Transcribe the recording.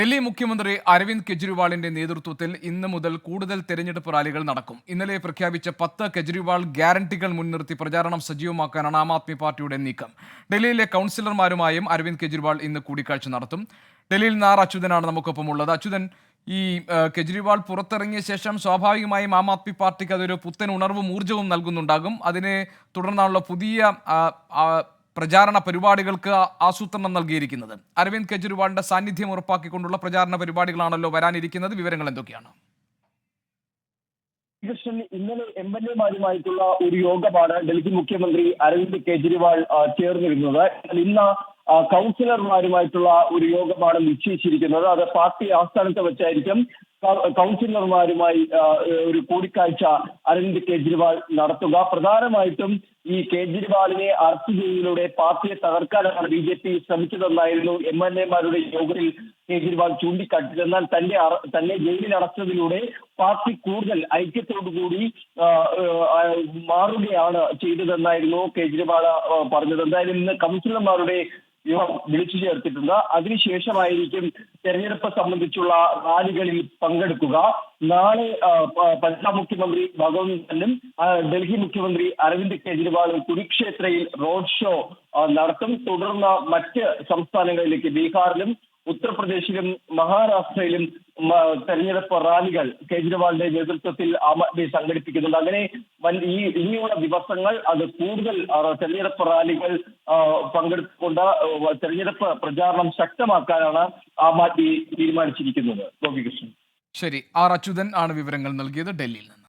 ഡൽഹി മുഖ്യമന്ത്രി അരവിന്ദ് കെജ്രിവാളിന്റെ നേതൃത്വത്തിൽ ഇന്ന് മുതൽ കൂടുതൽ തെരഞ്ഞെടുപ്പ് റാലികൾ നടക്കും. ഇന്നലെ പ്രഖ്യാപിച്ച 10 കെജ്രിവാൾ ഗ്യാരണ്ടികൾ മുൻനിർത്തി പ്രചാരണം സജീവമാക്കാനാണ് ആം ആദ്മി പാർട്ടിയുടെ നീക്കം. ഡൽഹിയിലെ കൗൺസിലർമാരുമായും അരവിന്ദ് കെജ്രിവാൾ ഇന്ന് കൂടിക്കാഴ്ച നടത്തും. ഡൽഹിയിൽ നിന്ന് അച്യുതനാണ് നമുക്കൊപ്പമുള്ളത്. അച്യുതൻ, ഈ കെജ്രിവാൾ പുറത്തിറങ്ങിയ ശേഷം സ്വാഭാവികമായും ആം ആദ്മി പാർട്ടിക്ക് അതൊരു പുത്തൻ ഉണർവും ഊർജ്ജവും നൽകുന്നുണ്ടാകും. അതിനെ തുടർന്നുള്ള പുതിയ പ്രചാരണ പരിപാടികൾക്ക് ആസൂത്രണം നൽകിയിരിക്കുന്നത്. അരവിന്ദ് കെജ്രിവാളിന്റെ സാന്നിധ്യം ഉറപ്പാക്കിക്കൊണ്ടുള്ള പ്രചാരണ പരിപാടികളാണല്ലോ വരാനിരിക്കുന്നത്. വിവരങ്ങൾ എന്തൊക്കെയാണ്? കൃഷ്ണൻ, ഇന്നലെ MLA-മാരുമായിട്ടുള്ള ഒരു യോഗമാണ് ഡൽഹി മുഖ്യമന്ത്രി അരവിന്ദ് കെജ്രിവാൾ ചേർന്നിരുന്നത്. ഇന്ന് കൗൺസിലർമാരുമായിട്ടുള്ള ഒരു യോഗമാണ് നിശ്ചയിച്ചിരിക്കുന്നത്. അത് പാർട്ടി ആസ്ഥാനത്ത് വെച്ചായിരിക്കും കൗൺസിലർമാരുമായി ഒരു കൂടിക്കാഴ്ച അരവിന്ദ് കെജ്രിവാൾ നടത്തുക. പ്രധാനമായിട്ടും ഈ കെജ്രിവാളിനെ അറസ്റ്റ് ചെയ്യുന്നതിലൂടെ പാർട്ടിയെ തകർക്കാനാണ് BJP ശ്രമിച്ചതെന്നായിരുന്നു MLA-മാരുടെ യോഗത്തിൽ കെജ്രിവാൾ ചൂണ്ടിക്കാട്ടിയത്. എന്നാൽ തന്നെ ജയിലിൽ അടച്ചതിലൂടെ പാർട്ടി കൂടുതൽ ഐക്യത്തോടുകൂടി മാറുകയാണ് ചെയ്തതെന്നായിരുന്നു കെജ്രിവാൾ പറഞ്ഞത്. എന്തായാലും ഇന്ന് കൗൺസിലർമാരുടെ യോഗം വിളിച്ചു ചേർത്തിട്ടുണ്ട്. അതിനുശേഷമായിരിക്കും തെരഞ്ഞെടുപ്പ് സംബന്ധിച്ചുള്ള റാലികളിൽ പങ്കെടുക്കുക. നാളെ പഞ്ചാബ് മുഖ്യമന്ത്രി ഭഗവന്ത് മാനും ഡൽഹി മുഖ്യമന്ത്രി അരവിന്ദ് കെജ്രിവാളും കുരുക്ഷേത്രയിൽ റോഡ് ഷോ നടത്തും. തുടർന്ന് മറ്റ് സംസ്ഥാനങ്ങളിലേക്ക് ബീഹാറിലും ഉത്തർപ്രദേശിലും മഹാരാഷ്ട്രയിലും തെരഞ്ഞെടുപ്പ് റാലികൾ കെജ്രിവാളിന്റെ നേതൃത്വത്തിൽ ആം ആദ്മി സംഘടിപ്പിക്കുന്നുണ്ട്. അങ്ങനെ ഇനിയുള്ള ദിവസങ്ങൾ അത് കൂടുതൽ തെരഞ്ഞെടുപ്പ് റാലികൾ പങ്കെടുത്തുകൊണ്ട് തെരഞ്ഞെടുപ്പ് പ്രചാരണം ശക്തമാക്കാനാണ് ആം ആദ്മി തീരുമാനിച്ചിരിക്കുന്നത്. ഗോപികൃഷ്ണൻ. ശരി, അച്യുതൻ ആണ് വിവരങ്ങൾ നൽകിയത് ഡൽഹിയിൽ നിന്ന്.